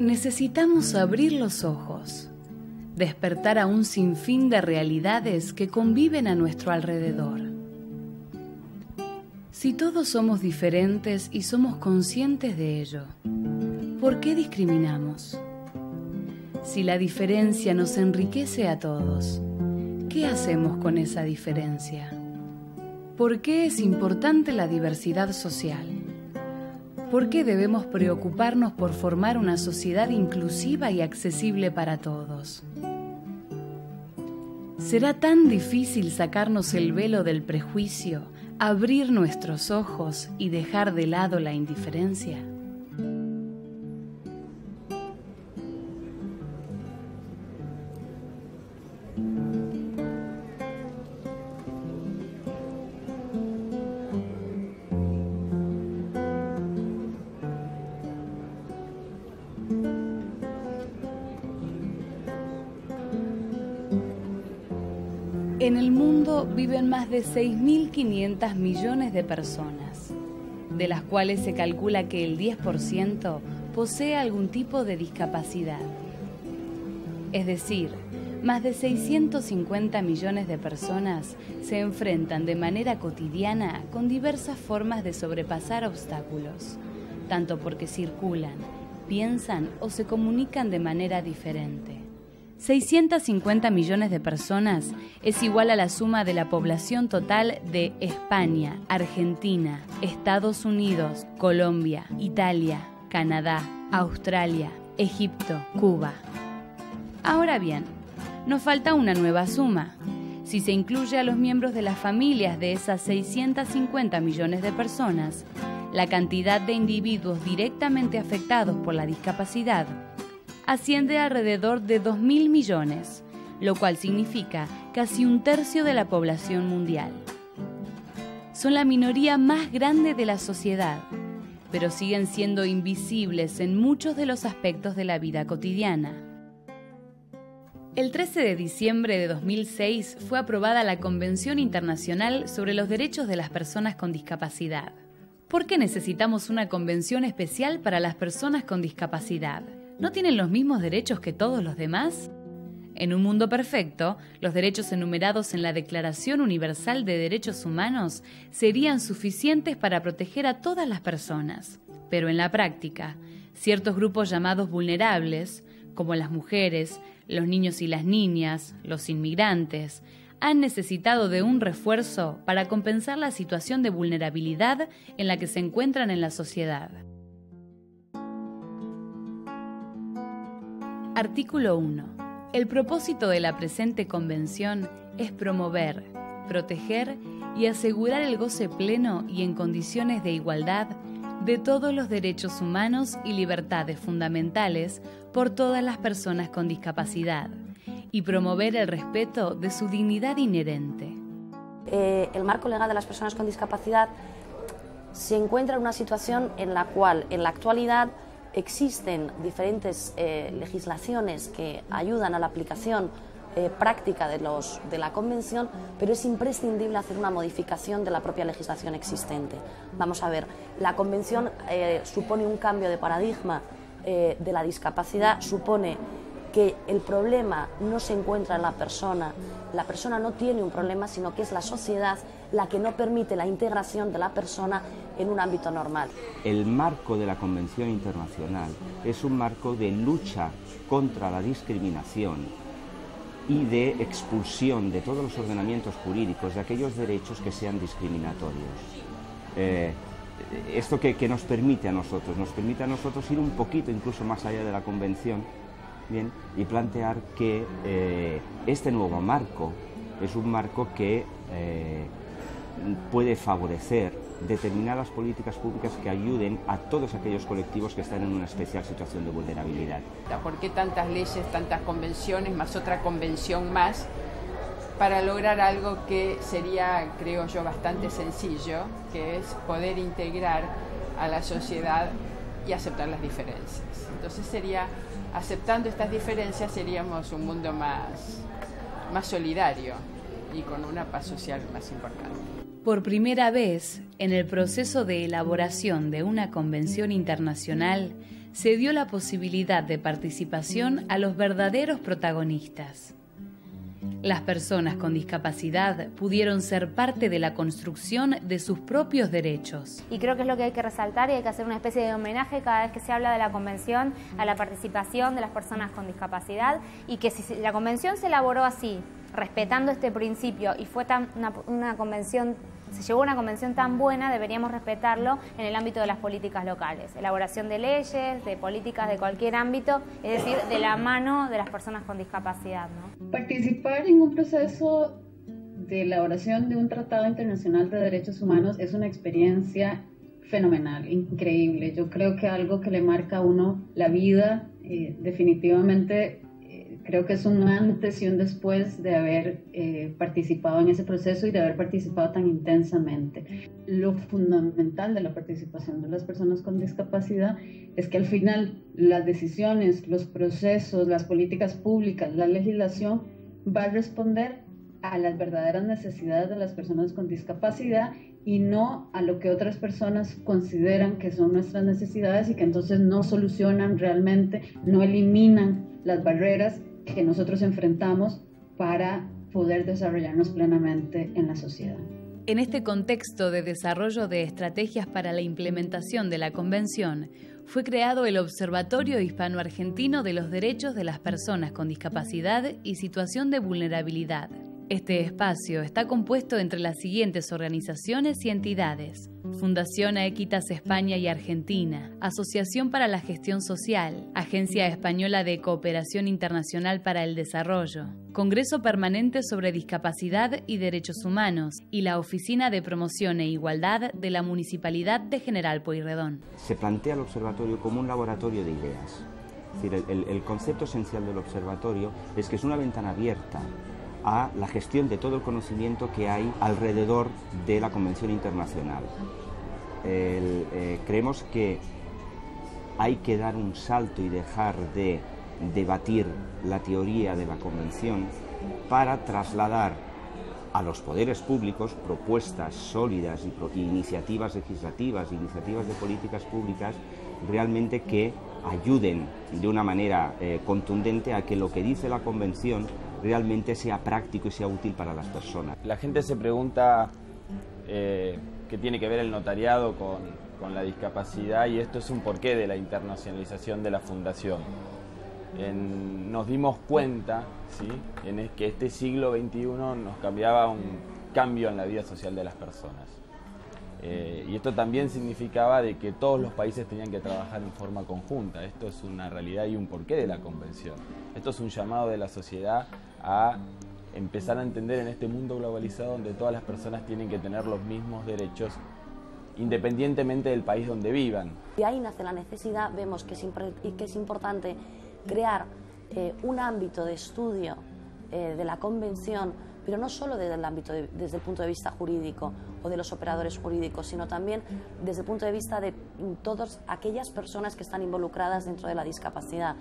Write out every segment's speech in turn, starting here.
Necesitamos abrir los ojos, despertar a un sinfín de realidades que conviven a nuestro alrededor. Si todos somos diferentes y somos conscientes de ello, ¿por qué discriminamos? Si la diferencia nos enriquece a todos, ¿qué hacemos con esa diferencia? ¿Por qué es importante la diversidad social? ¿Por qué debemos preocuparnos por formar una sociedad inclusiva y accesible para todos? ¿Será tan difícil sacarnos el velo del prejuicio, abrir nuestros ojos y dejar de lado la indiferencia? En el mundo viven más de 6.500 millones de personas, de las cuales se calcula que el 10% posee algún tipo de discapacidad. Es decir, más de 650 millones de personas se enfrentan de manera cotidiana con diversas formas de sobrepasar obstáculos, tanto porque circulan, piensan o se comunican de manera diferente. 650 millones de personas es igual a la suma de la población total de España, Argentina, Estados Unidos, Colombia, Italia, Canadá, Australia, Egipto, Cuba. Ahora bien, nos falta una nueva suma. Si se incluye a los miembros de las familias de esas 650 millones de personas, la cantidad de individuos directamente afectados por la discapacidad asciende a alrededor de 2.000 millones, lo cual significa casi un tercio de la población mundial. Son la minoría más grande de la sociedad, pero siguen siendo invisibles en muchos de los aspectos de la vida cotidiana. El 13 de diciembre de 2006 fue aprobada la Convención Internacional sobre los Derechos de las Personas con Discapacidad. ¿Por qué necesitamos una convención especial para las personas con discapacidad? ¿No tienen los mismos derechos que todos los demás? En un mundo perfecto, los derechos enumerados en la Declaración Universal de Derechos Humanos serían suficientes para proteger a todas las personas. Pero en la práctica, ciertos grupos llamados vulnerables, como las mujeres, los niños y las niñas, los inmigrantes, han necesitado de un refuerzo para compensar la situación de vulnerabilidad en la que se encuentran en la sociedad. Artículo 1. El propósito de la presente convención es promover, proteger y asegurar el goce pleno y en condiciones de igualdad de todos los derechos humanos y libertades fundamentales por todas las personas con discapacidad y promover el respeto de su dignidad inherente. El marco legal de las personas con discapacidad se encuentra en una situación en la cual, en la actualidad, existen diferentes legislaciones que ayudan a la aplicación práctica de la Convención, pero es imprescindible hacer una modificación de la propia legislación existente. Vamos a ver, la Convención supone un cambio de paradigma de la discapacidad, supone que el problema no se encuentra en la persona no tiene un problema, sino que es la sociedad la que no permite la integración de la persona en un ámbito normal. El marco de la Convención Internacional es un marco de lucha contra la discriminación y de expulsión de todos los ordenamientos jurídicos de aquellos derechos que sean discriminatorios. Esto que nos permite a nosotros ir un poquito incluso más allá de la Convención, bien, y plantear que este nuevo marco es un marco que puede favorecer determinadas políticas públicas que ayuden a todos aquellos colectivos que están en una especial situación de vulnerabilidad. ¿Por qué tantas leyes, tantas convenciones, más otra convención más, para lograr algo que sería, creo yo, bastante sencillo, que es poder integrar a la sociedad y aceptar las diferencias? Entonces sería, aceptando estas diferencias, seríamos un mundo más solidario y con una paz social más importante. Por primera vez, en el proceso de elaboración de una convención internacional, se dio la posibilidad de participación a los verdaderos protagonistas. Las personas con discapacidad pudieron ser parte de la construcción de sus propios derechos. Y creo que es lo que hay que resaltar y hay que hacer una especie de homenaje cada vez que se habla de la Convención a la participación de las personas con discapacidad, y que si la Convención se elaboró así, respetando este principio, y fue se llevó una convención tan buena, deberíamos respetarlo en el ámbito de las políticas locales, elaboración de leyes, de políticas de cualquier ámbito, es decir, de la mano de las personas con discapacidad, ¿no? Participar en un proceso de elaboración de un tratado internacional de derechos humanos es una experiencia fenomenal, increíble. Yo creo que algo que le marca a uno la vida, definitivamente. Creo que es un antes y un después de haber participado en ese proceso y de haber participado tan intensamente. Lo fundamental de la participación de las personas con discapacidad es que al final las decisiones, los procesos, las políticas públicas, la legislación va a responder a las verdaderas necesidades de las personas con discapacidad y no a lo que otras personas consideran que son nuestras necesidades, y que entonces no solucionan realmente, no eliminan las barreras que nosotros enfrentamos para poder desarrollarnos plenamente en la sociedad. En este contexto de desarrollo de estrategias para la implementación de la Convención, fue creado el Observatorio Hispano-Argentino de los Derechos de las Personas con Discapacidad y Situación de Vulnerabilidad. Este espacio está compuesto entre las siguientes organizaciones y entidades: Fundación Aequitas España y Argentina, Asociación para la Gestión Social, Agencia Española de Cooperación Internacional para el Desarrollo, Congreso Permanente sobre Discapacidad y Derechos Humanos y la Oficina de Promoción e Igualdad de la Municipalidad de General Pueyrredón. Se plantea el observatorio como un laboratorio de ideas. Es decir, el concepto esencial del observatorio es que es una ventana abierta a la gestión de todo el conocimiento que hay alrededor de la Convención Internacional. Creemos que hay que dar un salto y dejar de debatir la teoría de la Convención para trasladar a los poderes públicos propuestas sólidas y iniciativas legislativas, iniciativas de políticas públicas realmente que ayuden de una manera contundente a que lo que dice la Convención realmente sea práctico y sea útil para las personas. La gente se pregunta qué tiene que ver el notariado con la discapacidad, y esto es un porqué de la internacionalización de la fundación. Nos dimos cuenta, ¿sí?, en que este siglo XXI nos cambiaba un cambio en la vida social de las personas. Y esto también significaba de que todos los países tenían que trabajar en forma conjunta. Esto es una realidad y un porqué de la Convención. Esto es un llamado de la sociedad a empezar a entender en este mundo globalizado donde todas las personas tienen que tener los mismos derechos independientemente del país donde vivan. Y ahí nace la necesidad, vemos que es importante crear un ámbito de estudio de la Convención, pero no solo desde el punto de vista jurídico o de los operadores jurídicos, sino también desde el punto de vista de todas aquellas personas que están involucradas dentro de la discapacidad.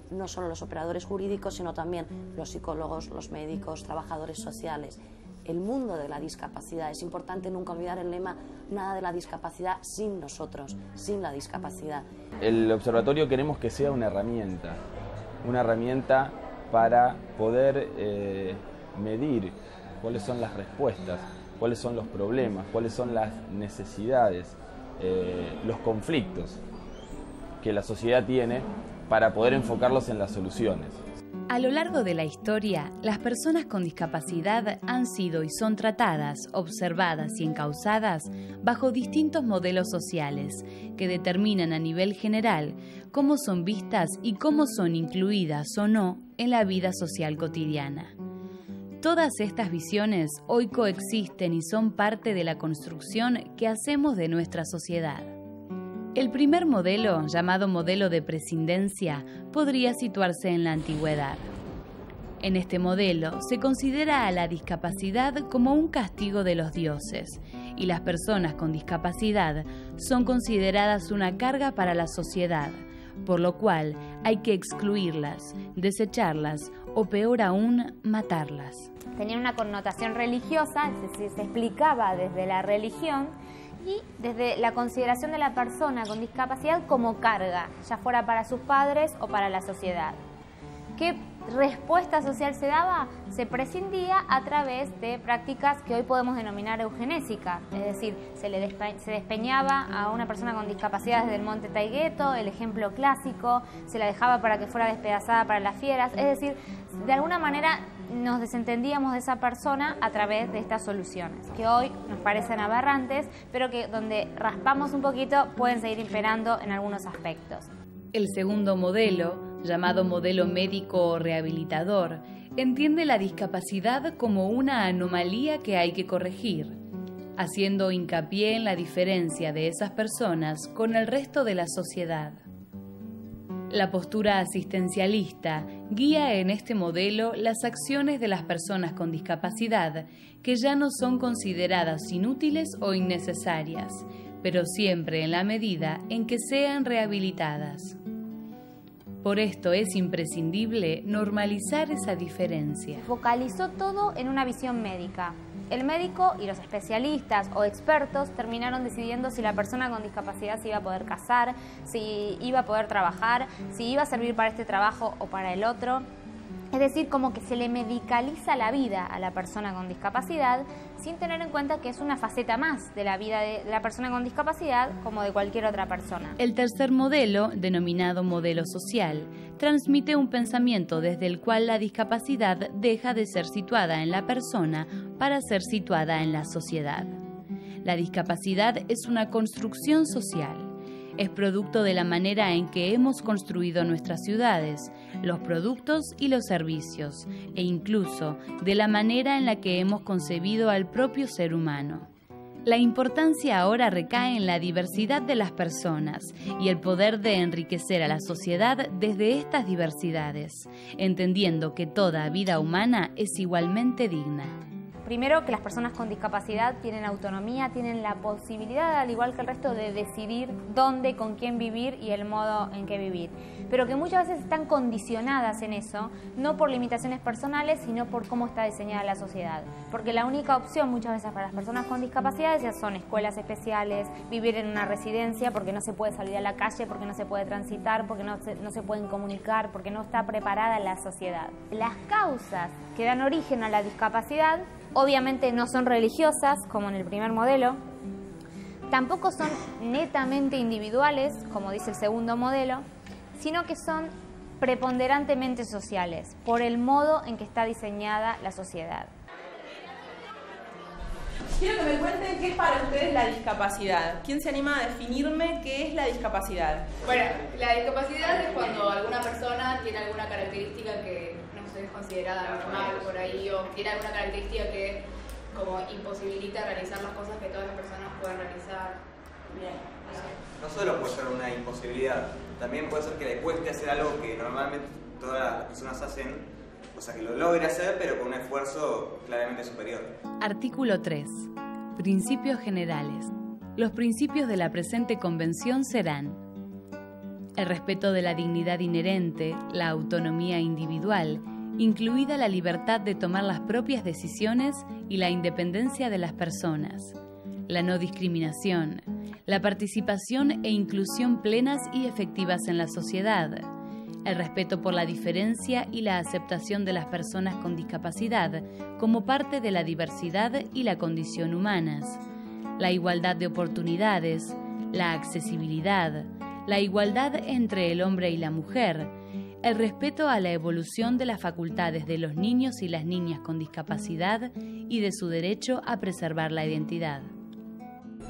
No solo los operadores jurídicos, sino también los psicólogos, los médicos, trabajadores sociales. El mundo de la discapacidad. Es importante nunca olvidar el lema: nada de la discapacidad sin nosotros, sin la discapacidad. El observatorio queremos que sea una herramienta para poder medir cuáles son las respuestas, cuáles son los problemas, cuáles son las necesidades, los conflictos que la sociedad tiene, para poder enfocarlos en las soluciones. A lo largo de la historia, las personas con discapacidad han sido y son tratadas, observadas y encausadas bajo distintos modelos sociales que determinan a nivel general cómo son vistas y cómo son incluidas o no en la vida social cotidiana. Todas estas visiones hoy coexisten y son parte de la construcción que hacemos de nuestra sociedad. El primer modelo, llamado modelo de prescindencia, podría situarse en la antigüedad. En este modelo se considera a la discapacidad como un castigo de los dioses, y las personas con discapacidad son consideradas una carga para la sociedad, por lo cual hay que excluirlas, desecharlas o, peor aún, matarlas. Tenía una connotación religiosa, es decir, se explicaba desde la religión y desde la consideración de la persona con discapacidad como carga, ya fuera para sus padres o para la sociedad. ¿Qué respuesta social se daba? Se prescindía a través de prácticas que hoy podemos denominar eugenésicas, es decir, se despeñaba a una persona con discapacidad desde el monte Taigueto, el ejemplo clásico, se la dejaba para que fuera despedazada para las fieras, es decir, de alguna manera nos desentendíamos de esa persona a través de estas soluciones, que hoy nos parecen aberrantes, pero que donde raspamos un poquito pueden seguir imperando en algunos aspectos. El segundo modelo, llamado modelo médico rehabilitador, entiende la discapacidad como una anomalía que hay que corregir, haciendo hincapié en la diferencia de esas personas con el resto de la sociedad. La postura asistencialista guía en este modelo las acciones de las personas con discapacidad que ya no son consideradas inútiles o innecesarias, pero siempre en la medida en que sean rehabilitadas. Por esto es imprescindible normalizar esa diferencia. Focalizó todo en una visión médica. El médico y los especialistas o expertos terminaron decidiendo si la persona con discapacidad se iba a poder casar, si iba a poder trabajar, si iba a servir para este trabajo o para el otro. Es decir, como que se le medicaliza la vida a la persona con discapacidad sin tener en cuenta que es una faceta más de la vida de la persona con discapacidad como de cualquier otra persona. El tercer modelo, denominado modelo social, transmite un pensamiento desde el cual la discapacidad deja de ser situada en la persona para ser situada en la sociedad. La discapacidad es una construcción social. Es producto de la manera en que hemos construido nuestras ciudades, los productos y los servicios, e incluso de la manera en la que hemos concebido al propio ser humano. La importancia ahora recae en la diversidad de las personas y el poder de enriquecer a la sociedad desde estas diversidades, entendiendo que toda vida humana es igualmente digna. Primero, que las personas con discapacidad tienen autonomía, tienen la posibilidad, al igual que el resto, de decidir dónde, con quién vivir y el modo en que vivir. Pero que muchas veces están condicionadas en eso, no por limitaciones personales, sino por cómo está diseñada la sociedad. Porque la única opción muchas veces para las personas con discapacidades ya son escuelas especiales, vivir en una residencia, porque no se puede salir a la calle, porque no se puede transitar, porque no se pueden comunicar, porque no está preparada la sociedad. Las causas que dan origen a la discapacidad obviamente no son religiosas, como en el primer modelo, tampoco son netamente individuales, como dice el segundo modelo, sino que son preponderantemente sociales, por el modo en que está diseñada la sociedad. Quiero que me cuenten qué es para ustedes la discapacidad. ¿Quién se anima a definirme qué es la discapacidad? Bueno, la discapacidad es cuando alguna persona tiene alguna característica que es considerada normal por ahí, o tiene alguna característica que como imposibilita realizar las cosas que todas las personas pueden realizar. Bien. No solo puede ser una imposibilidad, también puede ser que le cueste hacer algo que normalmente todas las personas hacen, o sea que lo logre hacer pero con un esfuerzo claramente superior. Artículo 3. Principios generales. Los principios de la presente convención serán: el respeto de la dignidad inherente, la autonomía individual, incluida la libertad de tomar las propias decisiones y la independencia de las personas, la no discriminación, la participación e inclusión plenas y efectivas en la sociedad, el respeto por la diferencia y la aceptación de las personas con discapacidad como parte de la diversidad y la condición humanas, la igualdad de oportunidades, la accesibilidad, la igualdad entre el hombre y la mujer, el respeto a la evolución de las facultades de los niños y las niñas con discapacidad y de su derecho a preservar la identidad.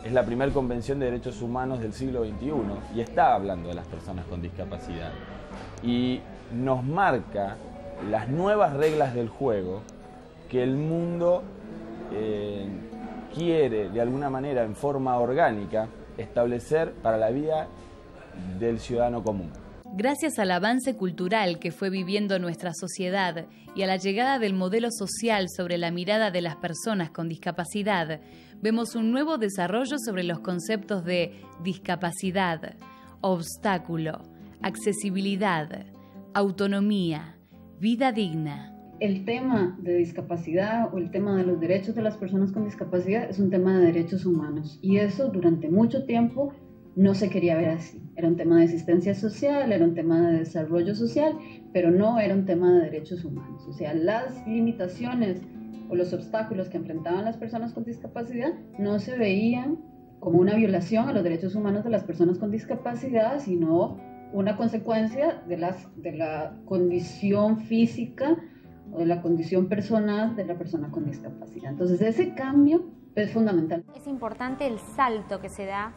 Es la primera convención de derechos humanos del siglo XXI y está hablando de las personas con discapacidad. Y nos marca las nuevas reglas del juego que el mundo quiere, de alguna manera, en forma orgánica, establecer para la vida del ciudadano común. Gracias al avance cultural que fue viviendo nuestra sociedad y a la llegada del modelo social sobre la mirada de las personas con discapacidad, vemos un nuevo desarrollo sobre los conceptos de discapacidad, obstáculo, accesibilidad, autonomía, vida digna. el tema de discapacidad o el tema de los derechos de las personas con discapacidad es un tema de derechos humanos, y eso durante mucho tiempo no se quería ver así. Era un tema de asistencia social, era un tema de desarrollo social, pero no era un tema de derechos humanos. O sea, las limitaciones o los obstáculos que enfrentaban las personas con discapacidad no se veían como una violación a los derechos humanos de las personas con discapacidad, sino una consecuencia de la condición física o de la condición personal de la persona con discapacidad. Entonces ese cambio es fundamental. Es importante el salto que se da,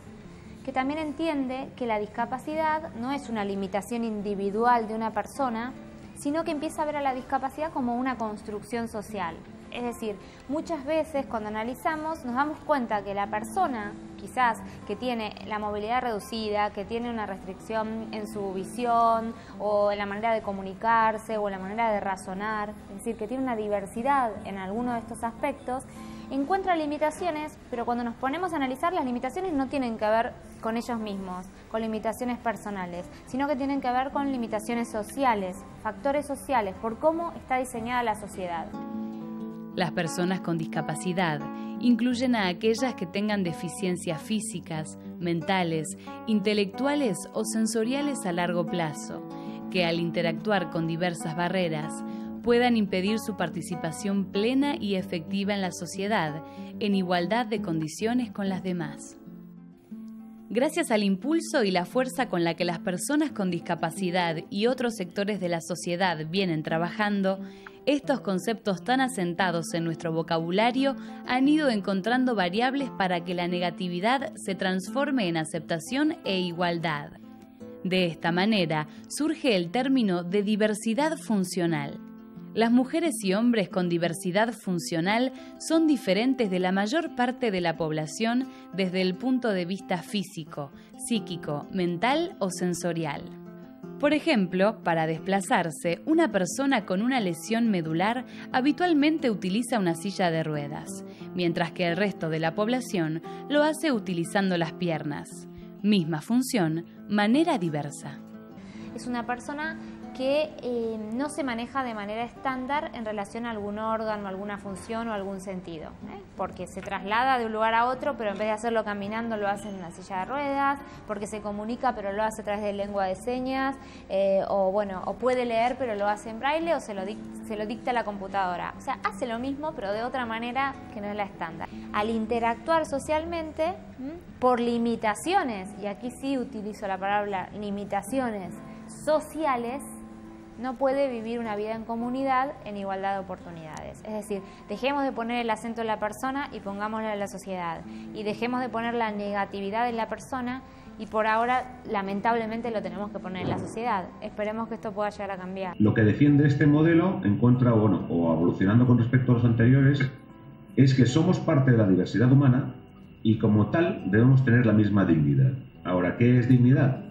que también entiende que la discapacidad no es una limitación individual de una persona, sino que empieza a ver a la discapacidad como una construcción social. Es decir, muchas veces cuando analizamos nos damos cuenta que la persona quizás que tiene la movilidad reducida, que tiene una restricción en su visión o en la manera de comunicarse o en la manera de razonar, es decir, que tiene una diversidad en alguno de estos aspectos, encuentra limitaciones, pero cuando nos ponemos a analizar, las limitaciones no tienen que ver con ellos mismos, con limitaciones personales, sino que tienen que ver con limitaciones sociales, factores sociales, por cómo está diseñada la sociedad. Las personas con discapacidad incluyen a aquellas que tengan deficiencias físicas, mentales, intelectuales o sensoriales a largo plazo, que al interactuar con diversas barreras puedan impedir su participación plena y efectiva en la sociedad, en igualdad de condiciones con las demás. Gracias al impulso y la fuerza con la que las personas con discapacidad y otros sectores de la sociedad vienen trabajando, estos conceptos tan asentados en nuestro vocabulario han ido encontrando variables para que la negatividad se transforme en aceptación e igualdad. De esta manera surge el término de diversidad funcional. Las mujeres y hombres con diversidad funcional son diferentes de la mayor parte de la población desde el punto de vista físico, psíquico, mental o sensorial. Por ejemplo, para desplazarse, una persona con una lesión medular habitualmente utiliza una silla de ruedas, mientras que el resto de la población lo hace utilizando las piernas. Misma función, manera diversa. Es una persona que no se maneja de manera estándar en relación a algún órgano, alguna función o algún sentido, porque se traslada de un lugar a otro, pero en vez de hacerlo caminando lo hace en una silla de ruedas, porque se comunica pero lo hace a través de lengua de señas, o puede leer pero lo hace en braille o se lo dicta la computadora. O sea, hace lo mismo pero de otra manera que no es la estándar. Al interactuar socialmente, por limitaciones, y aquí sí utilizo la palabra limitaciones sociales, no puede vivir una vida en comunidad en igualdad de oportunidades. Es decir, dejemos de poner el acento en la persona y pongámoslo en la sociedad. Y dejemos de poner la negatividad en la persona y por ahora, lamentablemente, lo tenemos que poner en la sociedad. Esperemos que esto pueda llegar a cambiar. Lo que defiende este modelo, en contra o evolucionando con respecto a los anteriores, es que somos parte de la diversidad humana y como tal debemos tener la misma dignidad. Ahora, ¿qué es dignidad?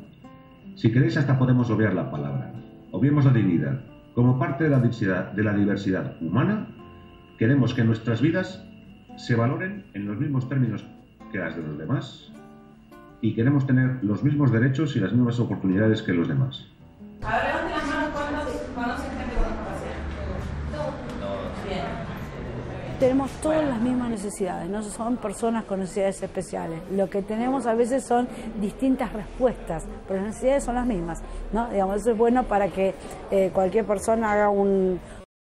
Si queréis, hasta podemos obviar la palabra. Obviemos la dignidad. Como parte de la diversidad humana, queremos que nuestras vidas se valoren en los mismos términos que las de los demás y queremos tener los mismos derechos y las mismas oportunidades que los demás. A ver, levanten las manos cuántos conocen gente con discapacidad. Todos. Bien. Tenemos todas las mismas necesidades, no son personas con necesidades especiales. Lo que tenemos a veces son distintas respuestas, pero las necesidades son las mismas, ¿no? Digamos, eso es bueno para que cualquier persona haga un